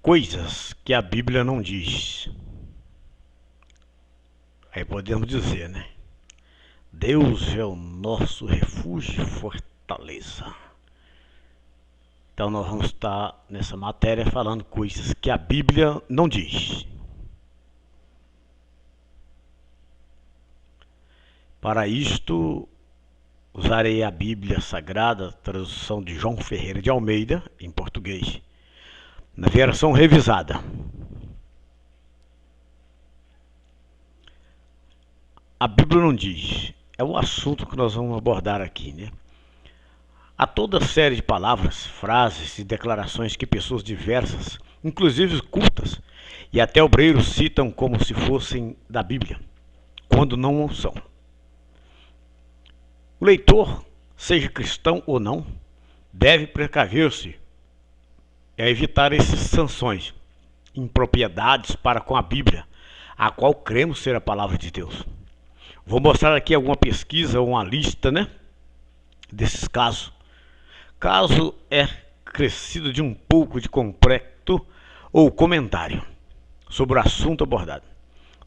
Coisas que a Bíblia não diz. Aí podemos dizer, né? Deus é o nosso refúgio e fortaleza. Então nós vamos estar nessa matéria falando coisas que a Bíblia não diz. Para isto, usarei a Bíblia Sagrada, tradução de João Ferreira de Almeida, em português, na versão revisada. A Bíblia não diz. É o assunto que nós vamos abordar aqui, né? Há toda série de palavras, frases e declarações que pessoas diversas, inclusive cultas, e até obreiros citam como se fossem da Bíblia, quando não são. O leitor, seja cristão ou não, deve precaver-se a evitar essas sanções, impropriedades para com a Bíblia, a qual cremos ser a palavra de Deus. Vou mostrar aqui alguma pesquisa ou uma lista, né, desses casos. Caso é crescido de um pouco de completo ou comentário sobre o assunto abordado.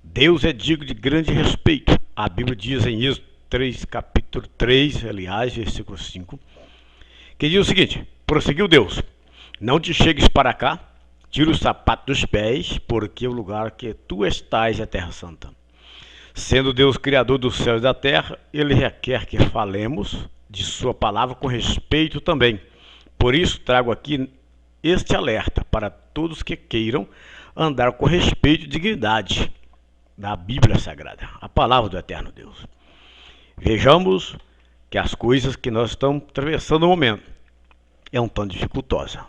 Deus é digno de grande respeito. A Bíblia diz em Êxodo 3, capítulo 3, aliás, versículo 5, que diz o seguinte: prosseguiu Deus, não te chegues para cá, tira o sapato dos pés, porque o lugar que tu estás é terra santa. Sendo Deus criador dos céus e da terra, Ele requer que falemos de sua palavra com respeito também. Por isso trago aqui este alerta para todos que queiram andar com respeito e dignidade da Bíblia Sagrada, a palavra do eterno Deus. Vejamos que as coisas que nós estamos atravessando no momento é um tanto dificultosa.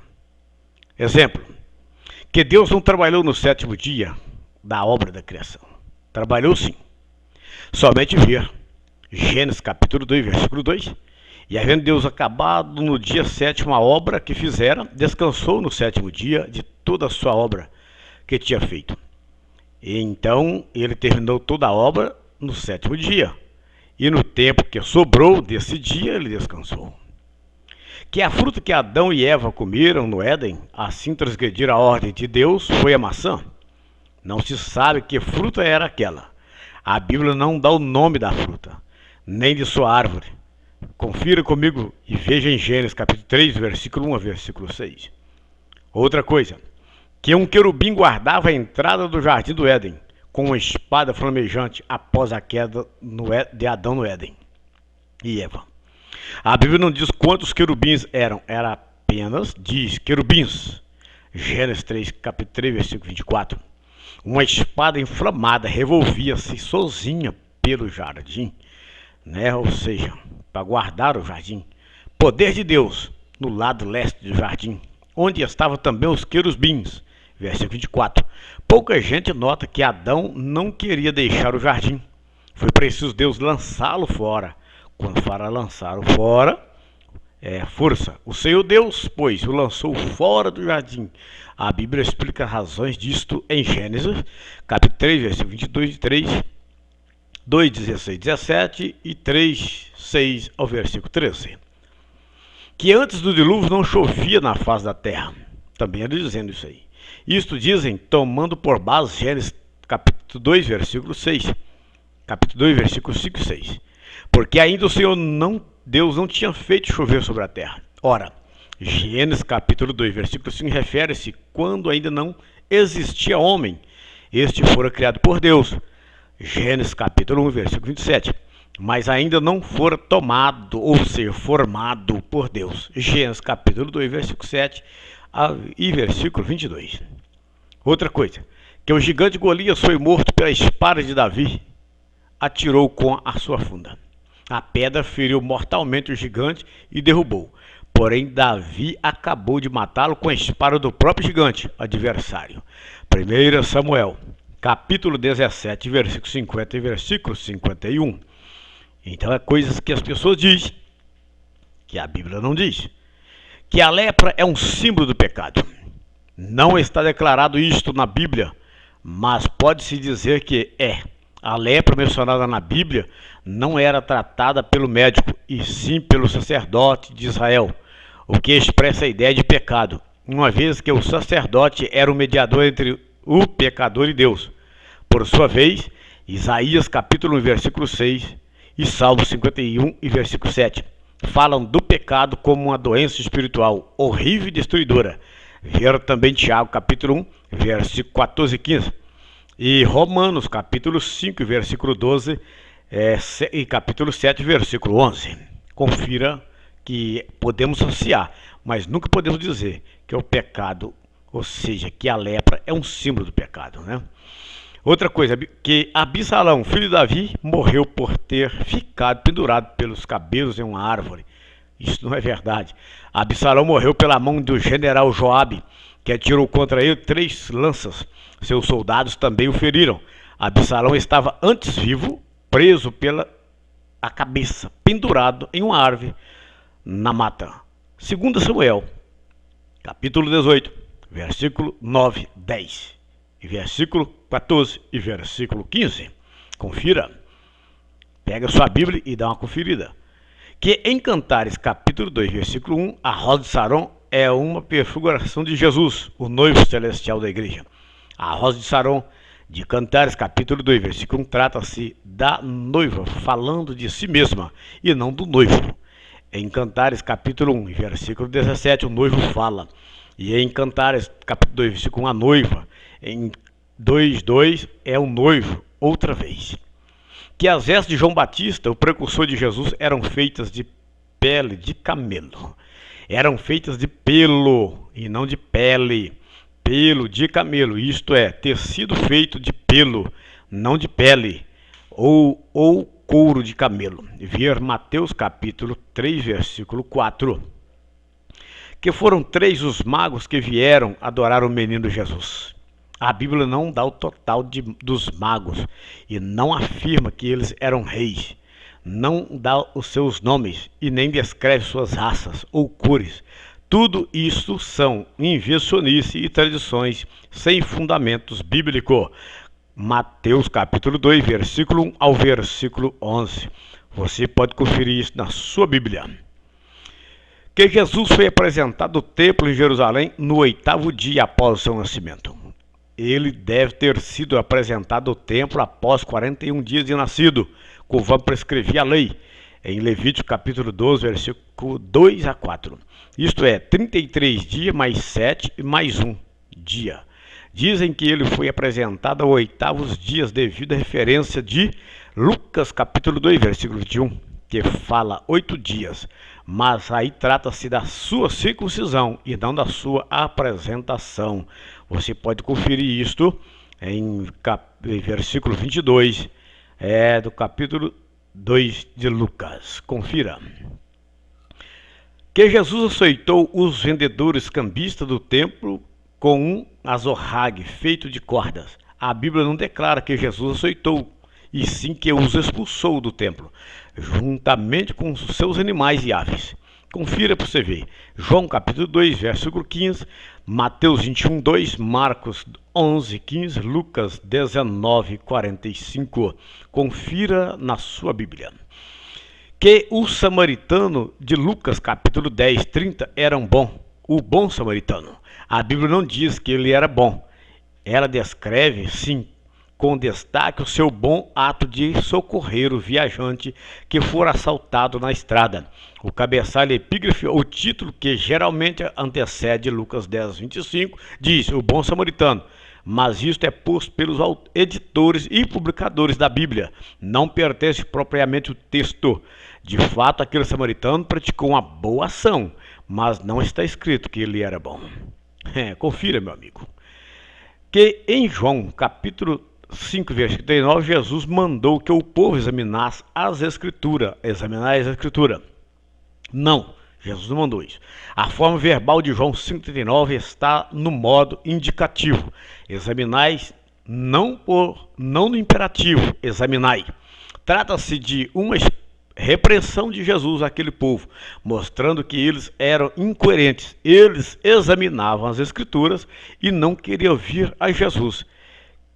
Exemplo, que Deus não trabalhou no sétimo dia da obra da criação. Trabalhou sim. Somente ver Gênesis capítulo 2, versículo 2. E havendo Deus acabado no dia sétimo a obra que fizera, descansou no sétimo dia de toda a sua obra que tinha feito. E então ele terminou toda a obra no sétimo dia. E no tempo que sobrou desse dia, ele descansou. Que a fruta que Adão e Eva comeram no Éden, assim transgredir a ordem de Deus, foi a maçã. Não se sabe que fruta era aquela. A Bíblia não dá o nome da fruta, nem de sua árvore. Confira comigo e veja em Gênesis capítulo 3, versículo 1 a versículo 6. Outra coisa, que um querubim guardava a entrada do jardim do Éden, com uma espada flamejante após a queda de Adão no Éden e Eva. A Bíblia não diz quantos querubins eram, era apenas, diz querubins. Gênesis 3, capítulo 3, versículo 24. Uma espada inflamada revolvia-se sozinha pelo jardim, né? Ou seja, para guardar o jardim. Poder de Deus no lado leste do jardim, onde estavam também os querubins. Versículo 24. Pouca gente nota que Adão não queria deixar o jardim. Foi preciso Deus lançá-lo fora. Quando fala lançar-o fora, força. O Senhor Deus, pois, o lançou fora do jardim. A Bíblia explica as razões disto em Gênesis, capítulo 3, versículo 22 e 3, 2, 16, 17 e 3, 6 ao versículo 13. Que antes do dilúvio não chovia na face da terra. Também era dizendo isso aí. Isto dizem, tomando por base Gênesis capítulo 2, versículo 6. Capítulo 2, versículo 5 e 6. Porque ainda o Senhor Deus não tinha feito chover sobre a terra. Ora, Gênesis capítulo 2, versículo 5 refere-se quando ainda não existia homem. Este fora criado por Deus. Gênesis capítulo 1, versículo 27. Mas ainda não fora tomado, ou seja, formado por Deus. Gênesis capítulo 2, versículo 7 e versículo 22. Outra coisa, que o gigante Golias foi morto pela espada de Davi, atirou com a sua funda. A pedra feriu mortalmente o gigante e derrubou. Porém, Davi acabou de matá-lo com a espada do próprio gigante, adversário. 1 Samuel, capítulo 17, versículo 50 e versículo 51. Então, é coisas que as pessoas dizem, que a Bíblia não diz. Que a lepra é um símbolo do pecado. Não está declarado isto na Bíblia, mas pode-se dizer que é. A lepra mencionada na Bíblia não era tratada pelo médico, e sim pelo sacerdote de Israel, o que expressa a ideia de pecado. uma vez que o sacerdote era o mediador entre o pecador e Deus. Por sua vez, Isaías capítulo 1, versículo 6 e Salmo 51 e versículo 7 falam do pecado como uma doença espiritual horrível e destruidora. Ver também Tiago capítulo 1, versículo 14 e 15. E Romanos capítulo 5, versículo 12 e capítulo 7, versículo 11. Confira que podemos associar, mas nunca podemos dizer que o pecado, ou seja, que a lepra é um símbolo do pecado, né? Outra coisa, que Absalão, filho de Davi, morreu por ter ficado pendurado pelos cabelos em uma árvore. Isso não é verdade. Absalão morreu pela mão do general Joabe, que atirou contra ele 3 lanças. Seus soldados também o feriram. Absalão estava antes vivo, preso pela a cabeça, pendurado em uma árvore na mata. 2 Samuel, capítulo 18, versículo 9, 10. E versículo 14 e versículo 15. Confira. Pega sua Bíblia e dá uma conferida. Que em Cantares, capítulo 2, versículo 1, a rosa de Saron é uma prefiguração de Jesus, o noivo celestial da igreja. A rosa de Saron, de Cantares, capítulo 2, versículo 1, trata-se da noiva, falando de si mesma, e não do noivo. Em Cantares, capítulo 1, versículo 17, o noivo fala. E em Cantares, capítulo 2, versículo 1, a noiva. Em 2:2 é o noivo, outra vez. Que as vestes de João Batista, o precursor de Jesus, eram feitas de pele de camelo. Eram feitas de pelo e não de pele. Pelo de camelo, isto é, tecido feito de pelo, não de pele, ou couro de camelo. Ver Mateus capítulo 3, versículo 4. Que foram 3 os magos que vieram adorar o menino Jesus. A Bíblia não dá o total dos magos e não afirma que eles eram reis. Não dá os seus nomes e nem descreve suas raças ou cores. Tudo isso são invencionice e tradições sem fundamentos bíblicos. Mateus capítulo 2, versículo 1 ao versículo 11. Você pode conferir isso na sua Bíblia. Que Jesus foi apresentado no templo em Jerusalém no 8º dia após o seu nascimento. Ele deve ter sido apresentado ao templo após 41 dias de nascido, conforme prescrevia a lei, em Levítico capítulo 12, versículo 2 a 4. Isto é, 33 dias mais 7 e mais 1 dia. Dizem que ele foi apresentado aos 8º dias devido à referência de Lucas capítulo 2, versículo 21, que fala 8 dias, mas aí trata-se da sua circuncisão e não da sua apresentação. Você pode conferir isto em versículo 22 do capítulo 2 de Lucas. Confira. Que Jesus aceitou os vendedores cambistas do templo com um azorrague feito de cordas. A Bíblia não declara que Jesus aceitou, e sim que os expulsou do templo, juntamente com os seus animais e aves. Confira para você ver. João capítulo 2, versículo 15, Mateus 21, 2, Marcos 11, 15, Lucas 19, 45. Confira na sua Bíblia. Que o samaritano de Lucas capítulo 10, 30 era o bom samaritano. A Bíblia não diz que ele era bom. Ela descreve, sim, com destaque o seu bom ato de socorrer o viajante que for assaltado na estrada. O cabeçalho epígrafe, o título que geralmente antecede Lucas 10, 25, diz o bom samaritano. Mas isto é posto pelos editores e publicadores da Bíblia. Não pertence propriamente ao texto. De fato, aquele samaritano praticou uma boa ação, mas não está escrito que ele era bom. Confira, meu amigo. Que em João, capítulo 5, versículo 39, Jesus mandou que o povo examinasse as Escrituras. Examinar as Escrituras. Não, Jesus não mandou isso. A forma verbal de João 5,39 está no modo indicativo. Examinais, não no imperativo, examinai. Trata-se de uma repreensão de Jesus àquele povo, mostrando que eles eram incoerentes. Eles examinavam as Escrituras e não queriam vir a Jesus,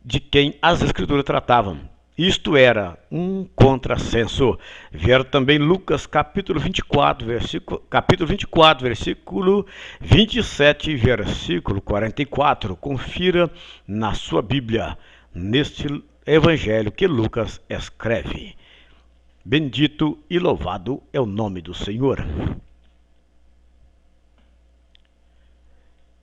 de quem as Escrituras tratavam. Isto era um contrassenso. Ver também Lucas capítulo 24, versículo 27 e versículo 44. Confira na sua Bíblia, neste evangelho que Lucas escreve. Bendito e louvado é o nome do Senhor.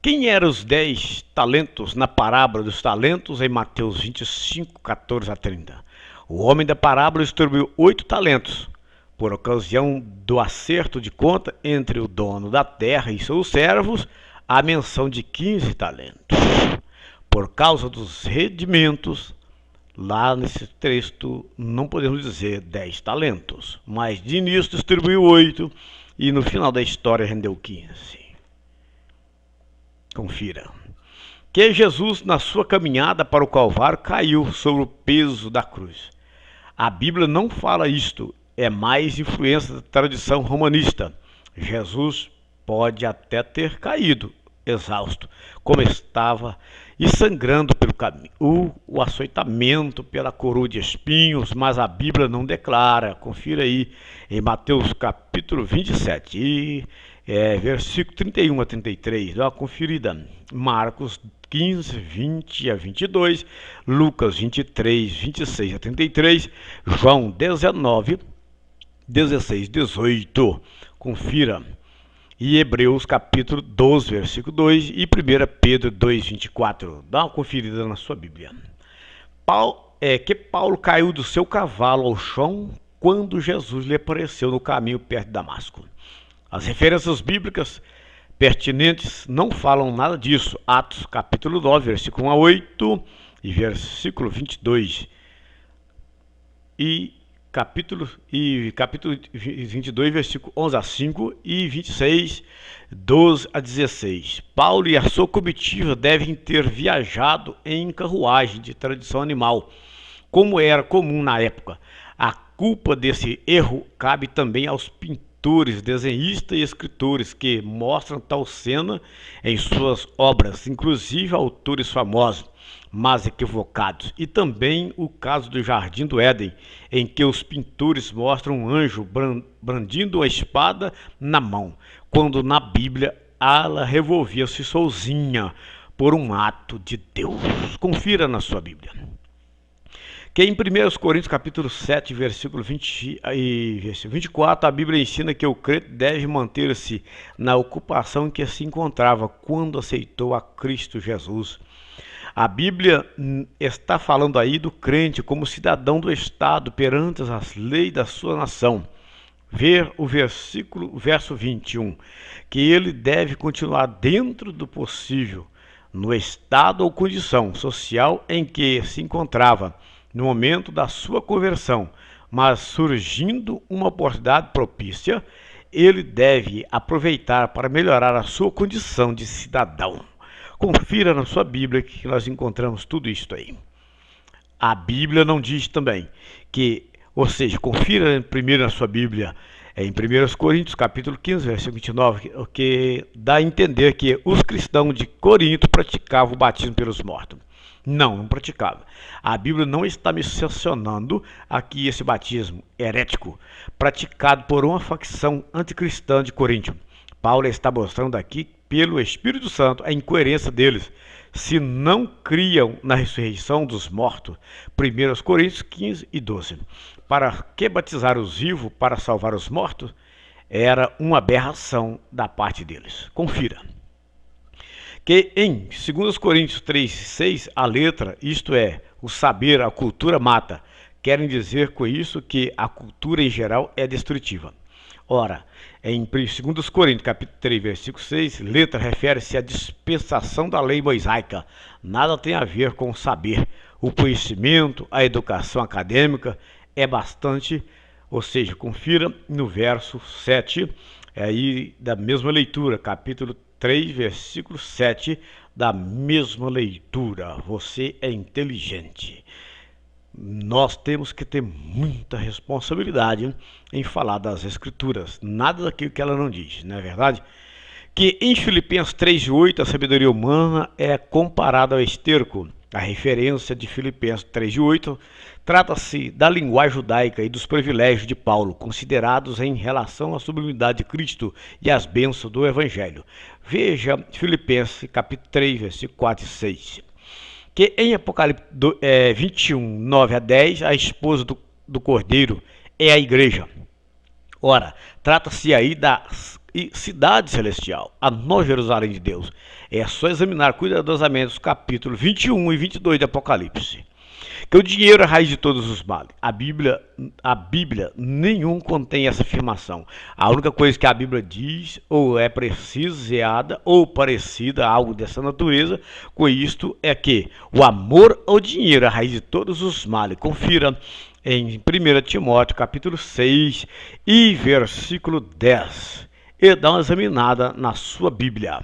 Quem eram os 10 talentos na parábola dos talentos em Mateus 25, 14 a 30? O homem da parábola distribuiu 8 talentos. Por ocasião do acerto de conta entre o dono da terra e seus servos, há menção de 15 talentos. Por causa dos rendimentos, lá nesse texto não podemos dizer 10 talentos, mas de início distribuiu 8 e no final da história rendeu 15. Confira. Que Jesus, na sua caminhada para o Calvário, caiu sobre o peso da cruz. A Bíblia não fala isto, é mais influência da tradição romanista. Jesus pode até ter caído, exausto, como estava, e sangrando pelo caminho, o açoitamento pela coroa de espinhos, mas a Bíblia não declara. Confira aí em Mateus capítulo 27 versículo 31 a 33, dá uma conferida. Marcos 15, 20 a 22, Lucas 23, 26 a 33, João 19, 16, 18. Confira. E Hebreus capítulo 12, versículo 2 e 1 Pedro 2, 24. Dá uma conferida na sua Bíblia. Paulo caiu do seu cavalo ao chão quando Jesus lhe apareceu no caminho perto de Damasco. As referências bíblicas pertinentes não falam nada disso. Atos capítulo 9, versículo 1 a 8 e versículo 22. E capítulo 22, versículo 11 a 5 e 26, 12 a 16. Paulo e a sua comitiva devem ter viajado em carruagem de tradição animal, como era comum na época. A culpa desse erro cabe também aos pintores, desenhistas e escritores que mostram tal cena em suas obras, inclusive autores famosos, mas equivocados. E também o caso do Jardim do Éden, em que os pintores mostram um anjo brandindo uma espada na mão, quando na Bíblia ela revolvia-se sozinha por um ato de Deus. Confira na sua Bíblia. Que em 1 Coríntios capítulo 7, versículo 20 e versículo 24, a Bíblia ensina que o crente deve manter-se na ocupação em que se encontrava quando aceitou a Cristo Jesus. A Bíblia está falando aí do crente como cidadão do Estado perante as leis da sua nação. Ver o verso 21, que ele deve continuar dentro do possível, no estado ou condição social em que se encontrava no momento da sua conversão, mas surgindo uma oportunidade propícia, ele deve aproveitar para melhorar a sua condição de cidadão. Confira na sua Bíblia que nós encontramos tudo isso aí. A Bíblia não diz também que, ou seja, confira primeiro na sua Bíblia, em 1 Coríntios capítulo 15, versículo 29, que dá a entender que os cristãos de Corinto praticavam o batismo pelos mortos. Não praticava. A Bíblia não está mencionando aqui esse batismo herético praticado por uma facção anticristã de Corinto. Paulo está mostrando aqui, pelo Espírito Santo, a incoerência deles. Se não criam na ressurreição dos mortos, 1 Coríntios 15 e 12. Para que batizar os vivos para salvar os mortos? Era uma aberração da parte deles. Confira. Que em 2 Coríntios 3, 6, a letra, isto é, o saber, a cultura mata, querem dizer com isso que a cultura em geral é destrutiva. Ora, em 2 Coríntios capítulo 3, versículo 6, letra refere-se à dispensação da lei mosaica. Nada tem a ver com o saber. O conhecimento, a educação acadêmica é bastante, ou seja, confira no verso 7, aí da mesma leitura, capítulo 3, versículo 7, da mesma leitura. Você é inteligente. Nós temos que ter muita responsabilidade em falar das Escrituras. Nada daquilo que ela não diz, não é verdade? Que em Filipenses 3:8 a sabedoria humana é comparada ao esterco, A referência de Filipenses 3:8 trata-se da linguagem judaica e dos privilégios de Paulo, considerados em relação à sublimidade de Cristo e às bênçãos do Evangelho. Veja Filipenses capítulo 3, versículo 4 e 6. Que em Apocalipse 21, 9 a 10, a esposa do Cordeiro é a igreja. Ora, trata-se aí da cidade celestial, a Nova Jerusalém de Deus. É só examinar cuidadosamente os capítulos 21 e 22 de Apocalipse. Que o dinheiro é a raiz de todos os males. A Bíblia nenhum contém essa afirmação. A única coisa que a Bíblia diz, ou é preciseada, ou parecida a algo dessa natureza, com isto é que o amor ao dinheiro é a raiz de todos os males. Confira em 1 Timóteo capítulo 6 e versículo 10. E dá uma examinada na sua Bíblia.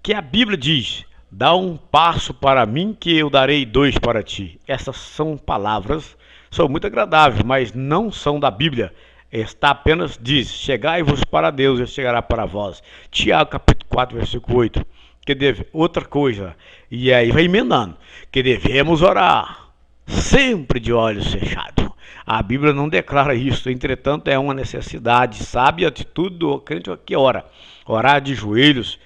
Que a Bíblia diz: dá um passo para mim que eu darei dois para ti. Essas são palavras, são muito agradáveis, mas não são da Bíblia. Está apenas diz: chegai-vos para Deus e chegará para vós. Tiago capítulo 4, versículo 8. Outra coisa, e aí vai emendando, que devemos orar sempre de olhos fechados. A Bíblia não declara isso, entretanto é uma necessidade, sabe a atitude do crente que ora. Orar de joelhos,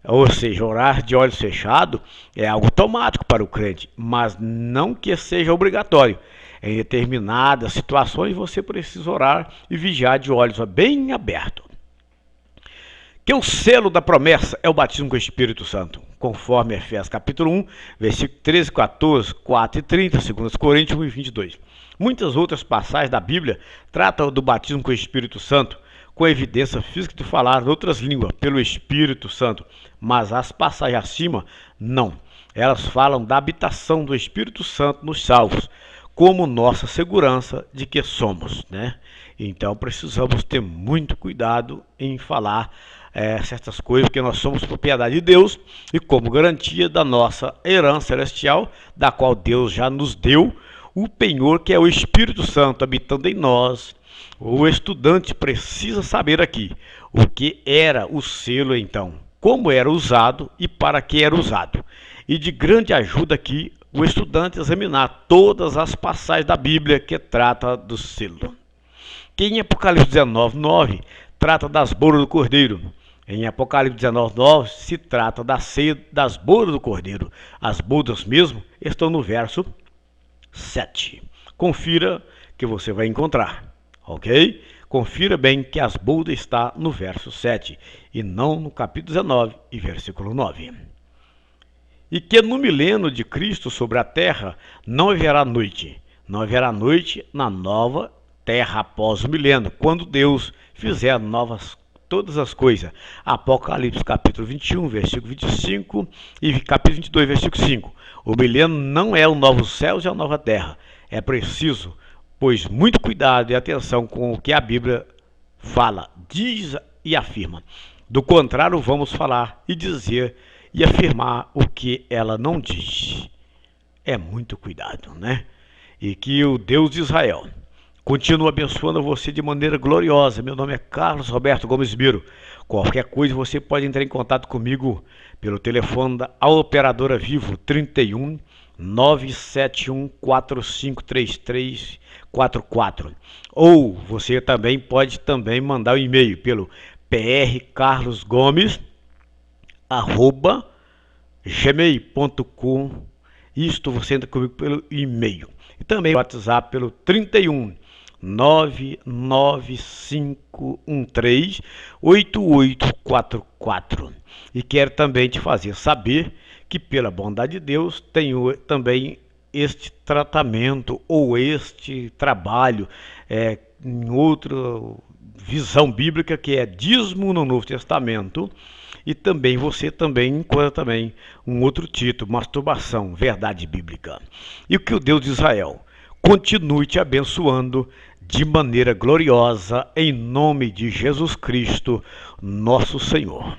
ou seja, orar de olhos fechados, é algo automático para o crente, mas não que seja obrigatório. Em determinadas situações você precisa orar e vigiar de olhos bem abertos. Que o selo da promessa é o batismo com o Espírito Santo, conforme Efésios capítulo 1, versículo 13, 14, 4 e 30, 2 Coríntios 1 e 22. Muitas outras passagens da Bíblia tratam do batismo com o Espírito Santo, com evidência física de falar outras línguas pelo Espírito Santo, mas as passagens acima, não. Elas falam da habitação do Espírito Santo nos salvos, como nossa segurança de que somos, né? Então precisamos ter muito cuidado em falar certas coisas, porque nós somos propriedade de Deus e como garantia da nossa herança celestial, da qual Deus já nos deu, o penhor que é o Espírito Santo habitando em nós. O estudante precisa saber aqui o que era o selo então, como era usado e para que era usado. E de grande ajuda aqui o estudante examinar todas as passagens da Bíblia que trata do selo. Que em Apocalipse 19, 9 trata das bodas do Cordeiro. Em Apocalipse 19, 9 se trata da ceia das bodas do Cordeiro. As bodas mesmo estão no verso 7. Confira que você vai encontrar, ok? Confira bem que as bodas está no verso 7 e não no capítulo 19 e versículo 9. E que no milênio de Cristo sobre a terra não haverá noite. Não haverá noite na nova terra após o milênio, quando Deus fizer novas todas as coisas. Apocalipse capítulo 21, versículo 25 e capítulo 22, versículo 5. O milênio não é o novo céu e a nova terra. É preciso, pois, muito cuidado e atenção com o que a Bíblia fala, diz e afirma. Do contrário, vamos falar e dizer e afirmar o que ela não diz. É muito cuidado, né? E que o Deus de Israel continue abençoando você de maneira gloriosa. Meu nome é Carlos Roberto Gomes Biro. Qualquer coisa você pode entrar em contato comigo pelo telefone da operadora Vivo 31 971 453344. Ou você também pode mandar um e-mail pelo prcarlosgomes@gmail.com. Isto você entra comigo pelo e-mail. E também o WhatsApp pelo 31 995138844. E quero também te fazer saber que, pela bondade de Deus, tenho também este tratamento ou este trabalho em outra visão bíblica, que é dízimo no Novo Testamento. E também você também encontra também um outro título, masturbação, verdade bíblica. E que o Deus de Israel continue te abençoando de maneira gloriosa, em nome de Jesus Cristo, nosso Senhor.